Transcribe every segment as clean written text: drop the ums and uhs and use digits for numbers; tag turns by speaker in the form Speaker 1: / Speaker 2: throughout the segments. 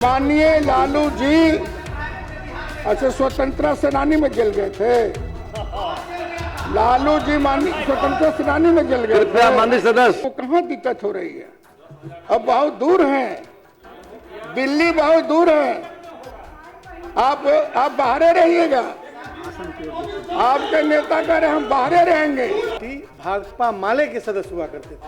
Speaker 1: माननीय लालू जी अच्छा स्वतंत्रता सेनानी में जल गए थे। लालू जी माननीय स्वतंत्रता सेनानी में जल गए थे।
Speaker 2: माननीय सदस्य
Speaker 1: वो कहाँ दिक्कत हो रही है? अब बहुत दूर है, दिल्ली बहुत दूर है। आप बाहर रहिएगा। आपके नेता कह रहे हम बाहर रहेंगे।
Speaker 3: भाकपा माले के सदस्य हुआ करते थे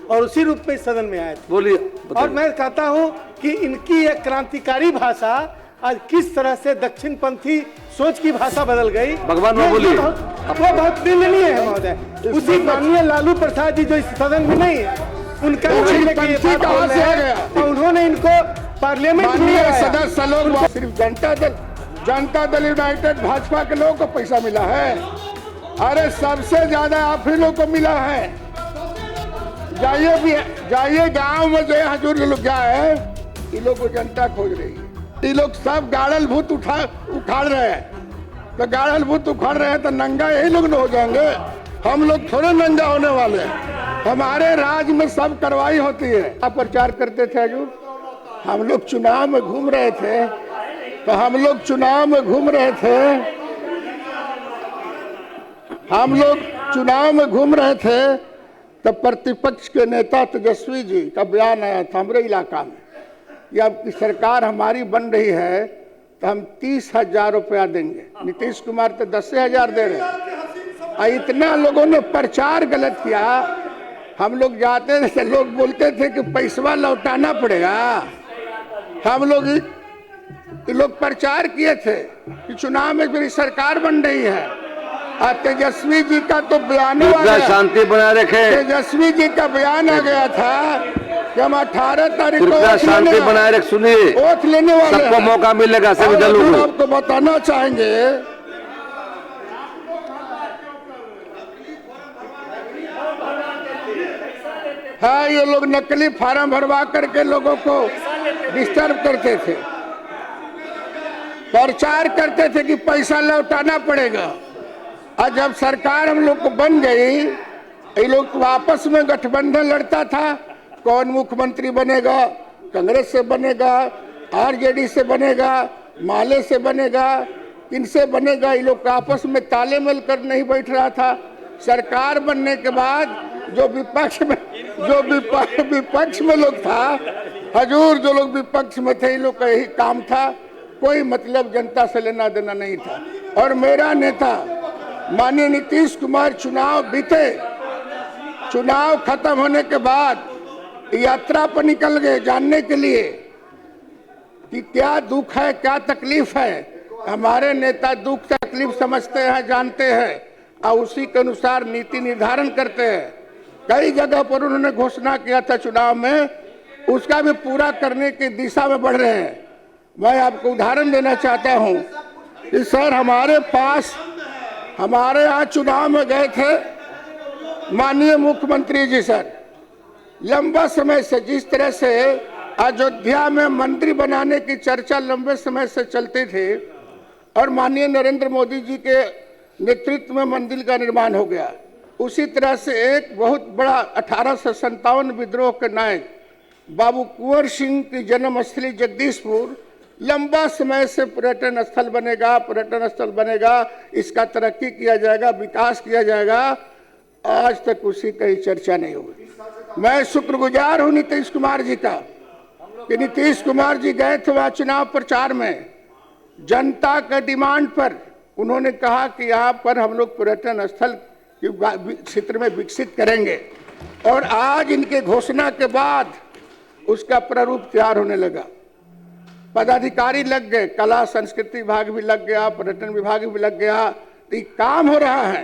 Speaker 3: और उसी रूप में सदन में आए थे।
Speaker 2: बोलिए।
Speaker 3: और मैं कहता हूं कि इनकी एक क्रांतिकारी भाषा आज किस तरह से दक्षिणपंथी सोच की भाषा बदल गई,
Speaker 2: भगवान में बोलिए।
Speaker 3: वो बहुत निंदनीय है महोदय। उसी माननीय लालू प्रसाद जी जो इस सदन में नहीं है, उनका उन्होंने इनको पार्लियामेंट में
Speaker 1: सदस्य लोग सिर्फ जनता दल यूनाइटेड भाजपा के लोगों को पैसा मिला है। अरे सबसे ज्यादा आप ही लोग को मिला है। जाइए गांव में जो हजूर लोग क्या है, ये लोग को जनता खोज रही है। ये लोग सब गाड़ल भूत उखाड़ रहे हैं। तो गाड़ल भूत उखाड़ रहे हैं तो नंगा यही लोग न हो जाएंगे। हम लोग थोड़े नंगा होने वाले हैं। हमारे राज में सब कार्रवाई होती है। आप प्रचार करते थे हजूर, हम लोग चुनाव में घूम रहे थे तब प्रतिपक्ष के नेता तेजस्वी जी का बयान आया था हमारे इलाका में कि अब की सरकार हमारी बन रही है तो हम 30,000 रुपया देंगे। नीतीश कुमार तो 10,000 दे रहे हैं। इतना लोगों ने प्रचार गलत किया। हम लोग जाते थे, लोग बोलते थे कि पैसा लौटाना पड़ेगा। हम लोग प्रचार किए थे कि चुनाव में मेरी सरकार बन रही है। तेजस्वी जी का तो बयान
Speaker 2: शांति बनाए रखें।
Speaker 1: तेजस्वी जी का बयान आ गया था कि हम 18 तारीख को
Speaker 2: शांति बनाए रख। सुनिए,
Speaker 1: ओथ लेने वाले
Speaker 2: सबको मौका मिलेगा सभी दलों को।
Speaker 1: आपको बताना चाहेंगे हाँ, ये लोग नकली फार्म भरवा करके लोगों को डिस्टर्ब करते थे, प्रचार करते थे कि पैसा लौटाना पड़ेगा। और जब सरकार हम लोग को बन गई, ये लोग आपस में गठबंधन लड़ता था, कौन मुख्यमंत्री बनेगा, कांग्रेस से बनेगा, आरजेडी से बनेगा, माले से बनेगा, इनसे बनेगा। ये लोग आपस में तालेमेल कर नहीं बैठ रहा था। सरकार बनने के बाद जो विपक्ष में लोग था हजूर, जो लोग विपक्ष में थे, इन लोग का यही काम था। कोई मतलब जनता से लेना देना नहीं था। और मेरा नेता माननीय नीतीश कुमार चुनाव खत्म होने के बाद यात्रा पर निकल गए जानने के लिए कि क्या दुख है, क्या तकलीफ है। हमारे नेता दुख तकलीफ समझते हैं, जानते हैं और उसी के अनुसार नीति निर्धारण करते हैं। कई जगह पर उन्होंने घोषणा किया था चुनाव में, उसका भी पूरा करने की दिशा में बढ़ रहे हैं। मैं आपको उदाहरण देना चाहता हूं कि सर हमारे यहाँ चुनाव में गए थे माननीय मुख्यमंत्री जी। सर लंबा समय से जिस तरह से अयोध्या में मंदिर बनाने की चर्चा लंबे समय से चलती थी और माननीय नरेंद्र मोदी जी के नेतृत्व में मंदिर का निर्माण हो गया, उसी तरह से एक बहुत बड़ा 1857 विद्रोह के नायक बाबू कुंवर सिंह की जन्मस्थली जगदीशपुर लंबा समय से पर्यटन स्थल बनेगा, इसका तरक्की किया जाएगा, विकास किया जाएगा। आज तक उसी का ही चर्चा नहीं हुई। मैं शुक्रगुजार हूं नीतीश कुमार जी का कि नीतीश कुमार जी गए थे वहाँ चुनाव प्रचार में, जनता के डिमांड पर उन्होंने कहा कि यहाँ पर हम लोग पर्यटन स्थल क्षेत्र में विकसित करेंगे। और आज इनके घोषणा के बाद उसका प्रारूप तैयार होने लगा। पदाधिकारी लग गए, कला संस्कृति विभाग भी लग गया, पर्यटन विभाग भी लग गया। तो काम हो रहा है।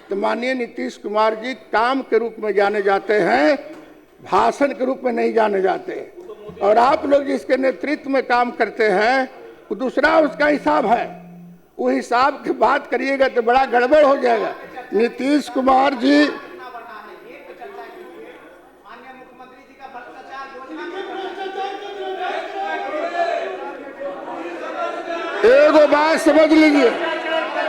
Speaker 1: तो माननीय नीतीश कुमार जी काम के रूप में जाने जाते हैं, भाषण के रूप में नहीं जाने जाते। और आप लोग जिसके नेतृत्व में काम करते हैं वो दूसरा उसका हिसाब है। वो हिसाब की बात करिएगा तो बड़ा गड़बड़ हो जाएगा। नीतीश कुमार जी एगो बात समझ लीजिए,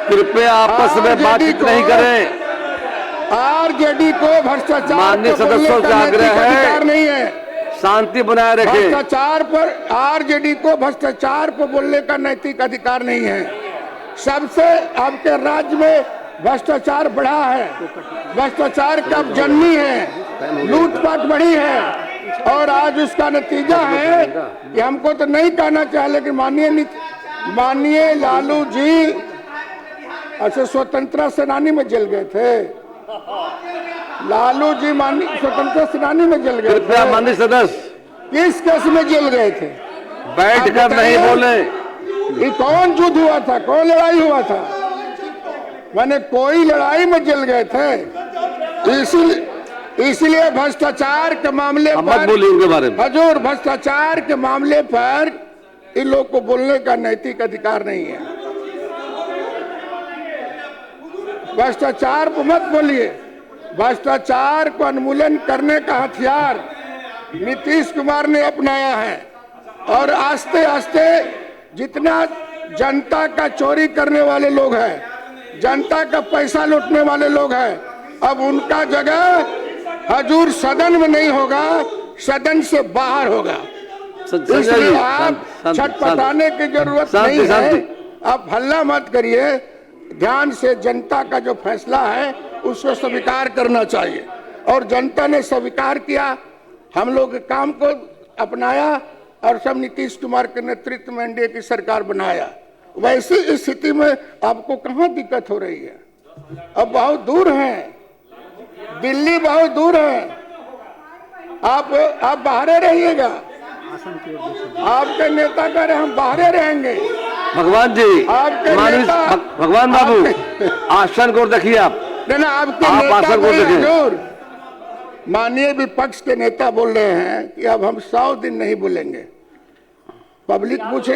Speaker 2: कृपया आपस में बातचीत नहीं करें।
Speaker 1: आरजेडी को भ्रष्टाचार
Speaker 2: माननीय सदस्यों से आग्रह है,
Speaker 1: नहीं है।
Speaker 2: शांति बनाए रखें।
Speaker 1: भ्रष्टाचार पर आरजेडी को भ्रष्टाचार पर बोलने का नैतिक अधिकार नहीं है। सबसे आपके राज्य में भ्रष्टाचार बढ़ा है, भ्रष्टाचार का जननी है, लूटपाट बढ़ी है और आज उसका नतीजा है कि हमको तो नहीं कहना चाहिए लेकिन माननीय लालू जी अच्छा स्वतंत्रता सेनानी में जल गए थे। लालू जी स्वतंत्रता सेनानी में जल गए
Speaker 2: कृपया
Speaker 1: थे।
Speaker 2: मंत्री सदस्य
Speaker 1: किस केस में जल गए थे?
Speaker 2: बैठ कर नहीं बोले।
Speaker 1: ये कौन युद्ध हुआ था, कौन लड़ाई हुआ था? मैंने कोई लड़ाई में जल गए थे। इसलिए भ्रष्टाचार के मामले
Speaker 2: मत
Speaker 1: पर
Speaker 2: बोलिए उनके बारे में।
Speaker 1: हजूर, भ्रष्टाचार के मामले पर इन लोग को बोलने का नैतिक अधिकार नहीं है। भ्रष्टाचार को मत बोलिए। भ्रष्टाचार को उन्मूलन करने का हथियार नीतीश कुमार ने अपनाया है और आस्ते आस्ते जितना जनता का चोरी करने वाले लोग हैं, जनता का पैसा लूटने वाले लोग हैं, अब उनका जगह हजूर सदन में नहीं होगा, सदन से बाहर होगा। इसलिए आप छटपटाने की जरूरत नहीं है। आप हल्ला मत करिए। ध्यान से जनता का जो फैसला है उसको स्वीकार करना चाहिए और जनता ने स्वीकार किया। हम लोग काम को अपनाया और सब नीतीश कुमार के नेतृत्व में एनडीए की सरकार बनाया। वैसे इस स्थिति में आपको कहाँ दिक्कत हो रही है? अब बहुत दूर हैं, दिल्ली बहुत दूर है। आप बाहर रहिएगा। आपके नेता कह रहे हम बाहर रहेंगे।
Speaker 2: भगवान जी, भगवान बाबू आसन को देखिए। आप
Speaker 1: ना आपके
Speaker 2: आसन को देखिए।
Speaker 1: माननीय विपक्ष के नेता बोल रहे हैं कि अब हम 100 दिन नहीं बोलेंगे। पब्लिक पूछ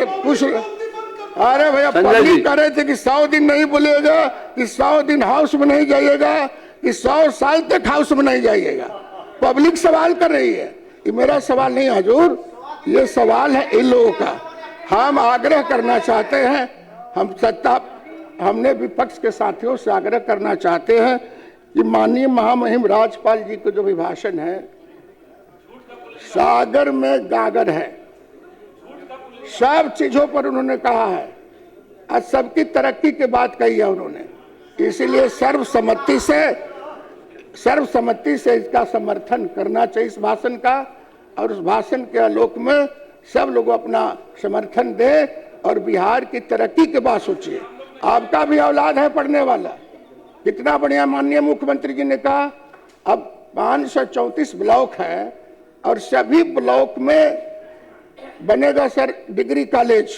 Speaker 1: अरे भैया, पब्लिक कह रहे थे कि 100 दिन नहीं बोलेगा, कि 100 दिन हाउस में नहीं जाइएगा, कि 100 साल तक हाउस में नहीं जाइएगा। पब्लिक सवाल कर रही है। ये मेरा सवाल नहीं हजूर, ये सवाल है इन लोगों का। हम आग्रह करना चाहते हैं, हमने विपक्ष के साथियों से आग्रह करना चाहते हैं कि माननीय महामहिम राज्यपाल जी का जो अभिभाषण है, सागर में गागर है, सब चीजों पर उन्होंने कहा है, आज सबकी तरक्की की बात कही है उन्होंने। इसलिए सर्वसम्मति से इसका समर्थन करना चाहिए इस भाषण का, और उस भाषण के आलोक में सब लोग अपना समर्थन दे और बिहार की तरक्की के बाद सोचिए। आपका भी औलाद है पढ़ने वाला। कितना बढ़िया माननीय मुख्यमंत्री जी ने कहा अब 534 ब्लॉक है और सभी ब्लॉक में बनेगा सर डिग्री कॉलेज।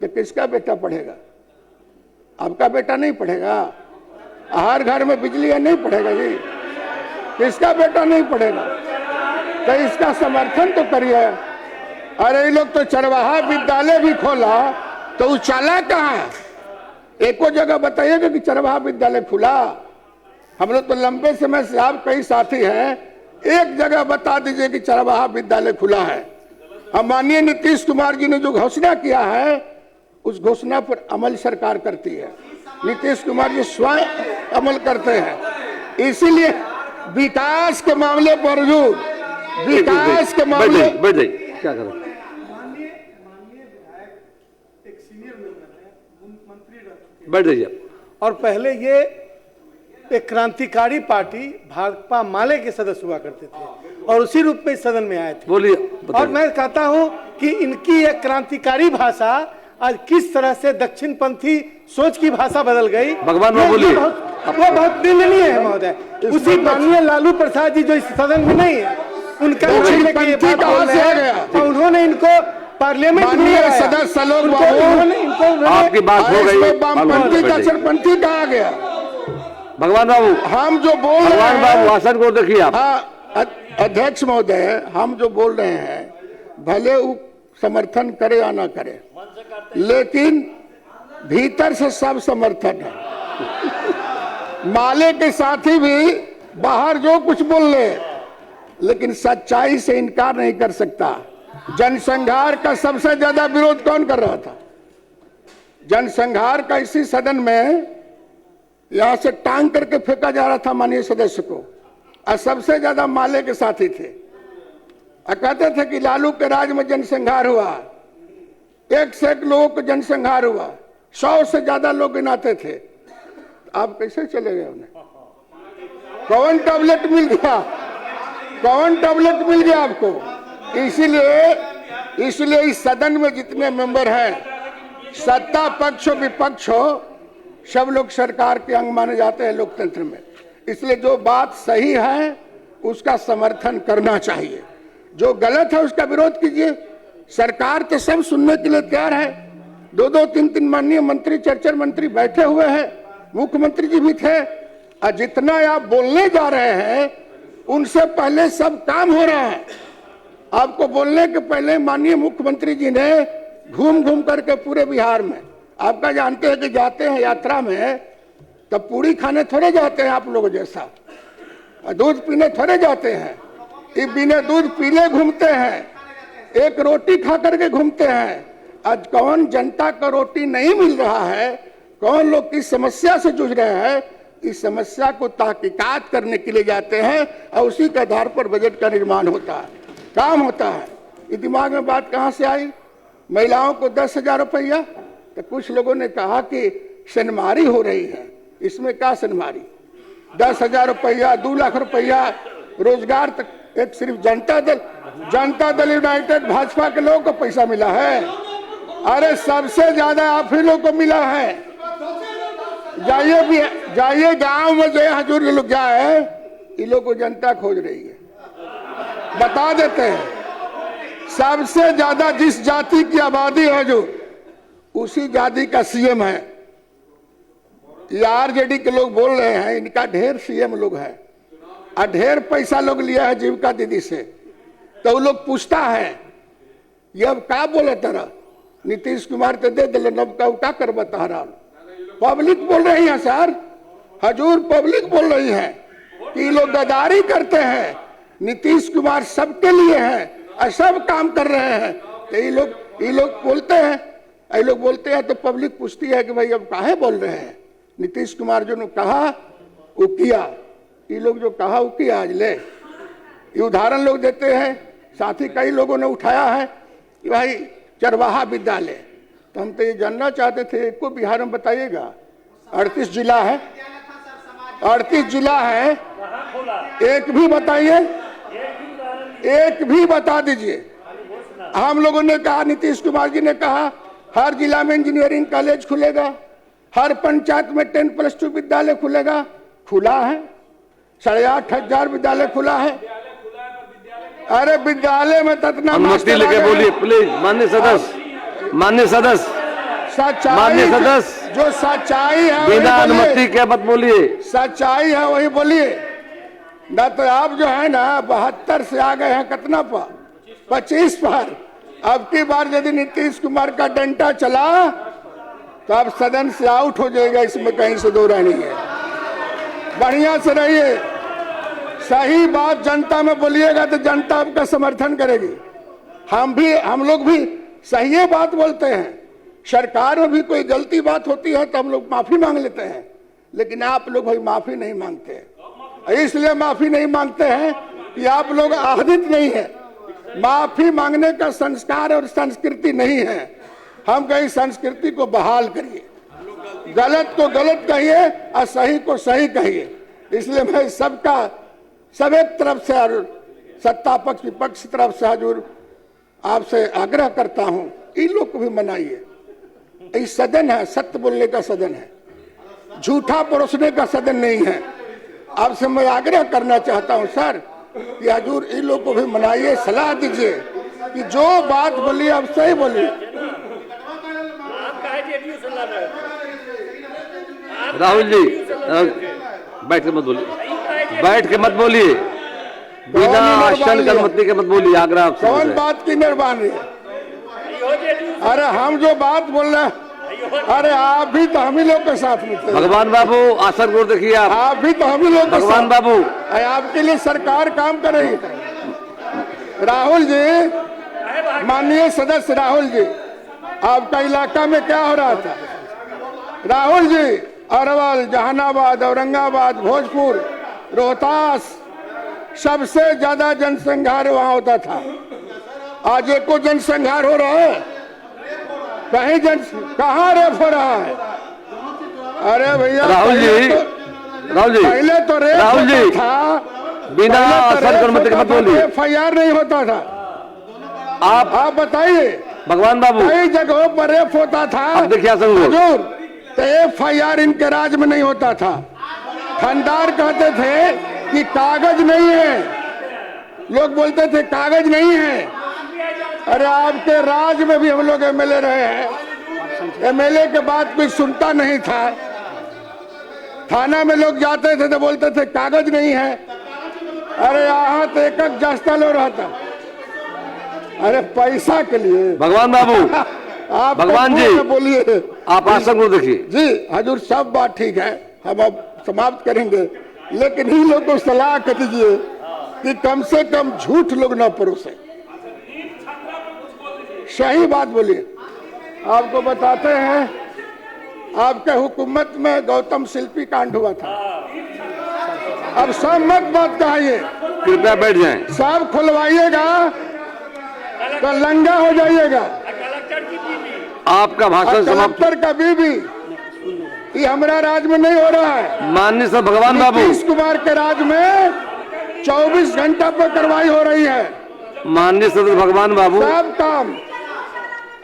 Speaker 1: तो किसका बेटा पढ़ेगा? आपका बेटा नहीं पढ़ेगा? हर घर में बिजली है, नहीं पढ़ेगा जी? किसका बेटा नहीं पढ़ेगा? तो इसका समर्थन तो करिए। अरे ये लोग तो चरवाहा विद्यालय भी खोला, तो उचाला कहाँ है? एको जगह बताइएगा कि चरवाहा विद्यालय खुला। हम लोग तो लंबे समय से, आप कई साथी हैं, एक जगह बता दीजिए कि चरवाहा विद्यालय खुला है। हम माननीय नीतीश कुमार जी ने जो घोषणा किया है उस घोषणा पर अमल सरकार करती है। नीतीश कुमार जी स्वयं अमल करते हैं। इसीलिए विकास के मामले पर जो विकास के मामले
Speaker 2: क्या करें? बैठ जाइए।
Speaker 3: और पहले ये एक क्रांतिकारी पार्टी भाकपा माले के सदस्य हुआ करते थे और उसी रूप में सदन में आए थे।
Speaker 2: बोलिए।
Speaker 3: और मैं कहता हूं कि इनकी एक क्रांतिकारी भाषा आज किस तरह से दक्षिणपंथी सोच की भाषा बदल गई,
Speaker 2: भगवान में बोलिए।
Speaker 3: वो बहुत निंदनीय है महोदय। उसी माननीय लालू प्रसाद जी जो इस सदन में नहीं है, उनका उन्होंने इनको पार्लियामेंट में
Speaker 1: सदस्य लोग
Speaker 2: आपकी बात हो गई।
Speaker 1: वामपंथी का सरपंथी कहा गया।
Speaker 2: भगवान बाबू,
Speaker 1: हम जो बोल रहे हैं,
Speaker 2: भगवान बाबू आसन को देखिए आप।
Speaker 1: हाँ अध्यक्ष महोदय, हम जो बोल रहे हैं भले वो समर्थन करे या ना करे, लेकिन भीतर से सब समर्थन है। माले के साथी भी बाहर जो कुछ बोल ले, लेकिन सच्चाई से इनकार नहीं कर सकता। जनसंहार का सबसे ज्यादा विरोध कौन कर रहा था? जनसंहार का इसी सदन में यहां से टांग करके फेंका जा रहा था माननीय सदस्य को, और सबसे ज्यादा माले के साथी थे। कहते थे कि लालू के राज में जनसंहार हुआ, एक से एक लोगों को जनसंहार हुआ, 100 से ज्यादा लोग गिनाते थे। आप कैसे चले गए उन्हें? कौन टैबलेट मिल गया? कौन टैबलेट मिल गया आपको? इसलिए इस सदन में जितने मेंबर हैं, सत्ता पक्ष हो विपक्ष हो, सब लोग सरकार के अंग माने जाते हैं लोकतंत्र में। इसलिए जो बात सही है उसका समर्थन करना चाहिए, जो गलत है उसका विरोध कीजिए। सरकार तो सब सुनने के लिए तैयार है। 2-2, 3-3 माननीय मंत्री, 4-4 मंत्री बैठे हुए हैं, मुख्यमंत्री जी भी थे। और जितना आप बोलने जा रहे हैं उनसे पहले सब काम हो रहा है। आपको बोलने के पहले माननीय मुख्यमंत्री जी ने घूम घूम करके पूरे बिहार में, आपका जानते हैं कि जाते हैं यात्रा में तब पूरी खाने थोड़े जाते हैं आप लोग जैसा, दूध पीने थोड़े जाते हैं। ये बिना दूध पीले घूमते हैं, एक रोटी खा करके घूमते हैं। आज कौन जनता को रोटी नहीं मिल रहा है, कौन लोग किस समस्या से जूझ रहे हैं, इस समस्या को तहकीकात करने के लिए जाते हैं और उसी के आधार पर बजट का निर्माण होता है, काम होता है। ये दिमाग में बात कहाँ से आई? महिलाओं को 10,000 रुपया, तो कुछ लोगों ने कहा कि सनमारी हो रही है। इसमें क्या सनमारी? 10,000 रुपया, 2 लाख रुपया रोजगार तक एक सिर्फ जनता दल यूनाइटेड भाजपा के लोगों को पैसा मिला है। अरे सबसे ज्यादा आप ही लोग को मिला है। जाइए गांव में, जो हजूर लोग जाए, इन लोग को जनता खोज रही है, बता देते हैं। सबसे ज्यादा जिस जाति की आबादी है जो, उसी जाति का सीएम है। ये आरजेडी के लोग बोल रहे हैं इनका ढेर सीएम लोग है और ढेर पैसा लोग लिया है जीविका दीदी से। तो वो लोग पूछता है ये अब क्या बोले तरह नीतीश कुमार तो दे दिले, नब का क्या कर बता रहा। पब्लिक बोल रही है सर, हजूर पब्लिक बोल रही है कि लोग गद्दारी करते हैं, नीतीश कुमार सबके लिए हैं और सब काम कर रहे हैं। तो ये लोग बोलते हैं, ये लोग बोलते हैं तो पब्लिक पूछती है कि भाई अब काहे बोल रहे हैं? नीतीश कुमार जो ने कहा वो किया, ये लोग जो कहा वो किया। आज ले ये उदाहरण लोग देते हैं, साथ ही कई लोगों ने उठाया है कि भाई चरवाहा विद्यालय, तो हम तो ये जानना चाहते थे को बिहार में बताइएगा। 38 जिला है, 38 जिला है, एक भी बताइए, एक भी बता दीजिए। हम लोगों ने कहा, नीतीश कुमार जी ने कहा हर जिला में इंजीनियरिंग कॉलेज खुलेगा, हर पंचायत में 10+2 विद्यालय खुलेगा। खुला है, 8,500 विद्यालय खुला है। अरे विद्यालय में ततना
Speaker 2: अनुमति लेके बोलिए प्लीज। माननीय सदस्य,
Speaker 1: जो सच्चाई है
Speaker 2: बिना अनुमति के मत बोलिए।
Speaker 1: सच्चाई है वही बोलिए ना। तो आप जो है ना 72 से आ गए हैं कितना पर? 25 पर। अब की बार यदि नीतीश कुमार का डंडा चला तो आप सदन से आउट हो जाएगा, इसमें कहीं से दो राय नहीं है। बढ़िया से रहिए, सही बात जनता में बोलिएगा तो जनता आपका समर्थन करेगी। हम लोग भी सही बात बोलते हैं। सरकार में भी कोई गलती बात होती है तो हम लोग माफी मांग लेते हैं, लेकिन आप लोग भाई माफी नहीं मांगते। इसलिए माफी नहीं मांगते हैं कि आप लोग आदित नहीं है। माफी मांगने का संस्कार और संस्कृति नहीं है। हम कहीं संस्कृति को बहाल करिए, गलत को गलत कहिए और सही को सही कहिए। इसलिए मैं सब एक तरफ से और सत्ता पक्ष विपक्ष तरफ से हजूर आपसे आग्रह करता हूं, इन लोग को भी मनाइए। ये सदन है, सत्य बोलने का सदन है, झूठा परोसने का सदन नहीं है। आपसे मैं आग्रह करना चाहता हूं सर कि हजूर इन लोग को भी मनाइए, सलाह दीजिए कि जो बात बोलिए आप सही बोलिए।
Speaker 2: राहुल जी बैठ के मत बोलिए, बैठ के मत बोलिए, बिना आसन अनुमति के मत बोलिए। आग्रह आपसे।
Speaker 1: कौन बात की मेहरबानी है? अरे हम जो बात बोल रहे हैं, अरे आप भी तो हम ही लोग के साथ में थे।
Speaker 2: भगवान बाबू आसन को देखिए,
Speaker 1: आप भी तो हम ही लोग।
Speaker 2: भगवान बाबू
Speaker 1: आपके लिए सरकार काम कर रही है। राहुल जी, माननीय सदस्य राहुल जी, आपका इलाका में क्या हो रहा था? राहुल जी, अरवल, जहानाबाद, औरंगाबाद, भोजपुर, रोहतास, सबसे ज्यादा जनसंहार वहां होता था। आज एको जनसंहार हो रहा है? कहीं कहाँ रेप हो रहा है? अरे भैया
Speaker 2: राहुल जी, राहुल जी,
Speaker 1: पहले तो रेप
Speaker 2: राहुल जी,
Speaker 1: होता था,
Speaker 2: बिना आसन की अनुमति के मत बोलिए।
Speaker 1: FIR नहीं होता था। आप बताइए,
Speaker 2: भगवान बाबू,
Speaker 1: कई जगहों पर रेप होता था।
Speaker 2: अब देखिए आसन को।
Speaker 1: हजूर, तो FIR इनके राज में नहीं होता था। थानेदार कहते थे कि कागज नहीं है, लोग बोलते थे कागज नहीं है। अरे आपके राज में भी हम लोग MLA रहे हैं, MLA के बाद कोई सुनता नहीं था। थाना में लोग जाते थे तो बोलते थे कागज नहीं है। अरे यहाँ तो एक जास्ता लो रहा था, अरे पैसा के लिए।
Speaker 2: भगवान बाबू,
Speaker 1: आप
Speaker 2: भगवान जी,
Speaker 1: बोलिए।
Speaker 2: आप आसन को देखिए।
Speaker 1: जी हजूर, सब बात ठीक है, हम अब समाप्त करेंगे, लेकिन इन लोग को सलाह कर दीजिए कि कम से कम झूठ लोग न परोसे, सही बात बोलिए। आपको बताते हैं, आपके हुकूमत में गौतम शिल्पी कांड हुआ था। अब सब मत बात कहिए,
Speaker 2: कृपया बैठ जाएं।
Speaker 1: सब खुलवाइएगा तो लंगा हो जाइएगा।
Speaker 2: आपका भाषण समाप्त।
Speaker 1: कलेक्टर का बीबी, ये हमारा राज में नहीं हो रहा है।
Speaker 2: माननीय सर भगवान बाबू,
Speaker 1: नीतीश कुमार के राज में 24 घंटा पर कार्रवाई हो रही है,
Speaker 2: माननीय सदस्य भगवान बाबू,
Speaker 1: सब काम।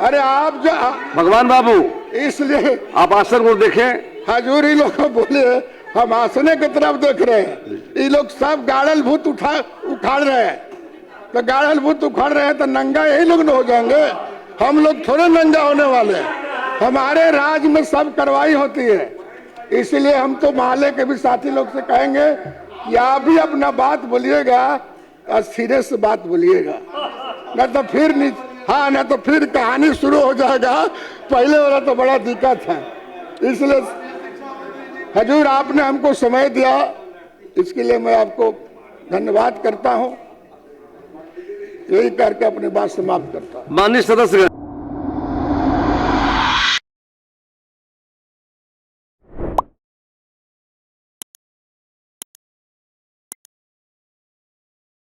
Speaker 1: अरे आप जो
Speaker 2: भगवान बाबू,
Speaker 1: इसलिए
Speaker 2: आप आसन को देखें।
Speaker 1: हजूर ही लोग को बोले, हम आसने की तरफ देख रहे हैं, ये लोग सब गाड़ल भूत उखाड़ रहे हैं। तो गाड़ल भूत उखाड़ रहे हैं तो नंगा यही लोग न हो जाएंगे। हम लोग थोड़े नंगा होने वाले हैं, हमारे राज में सब कार्रवाई होती है। इसलिए हम तो मोहल्ले के भी साथी लोग से कहेंगे कि आप भी अपना बात बोलिएगा और सिरे से बात बोलिएगा, न तो फिर हाँ, न तो फिर कहानी शुरू हो जाएगा। पहले वाला तो बड़ा दिक्कत है। इसलिए हजूर, आपने हमको समय दिया, इसके लिए मैं आपको धन्यवाद करता हूं। यही करके अपनी बात समाप्त करता हूं।
Speaker 2: माननीय सदस्यगण,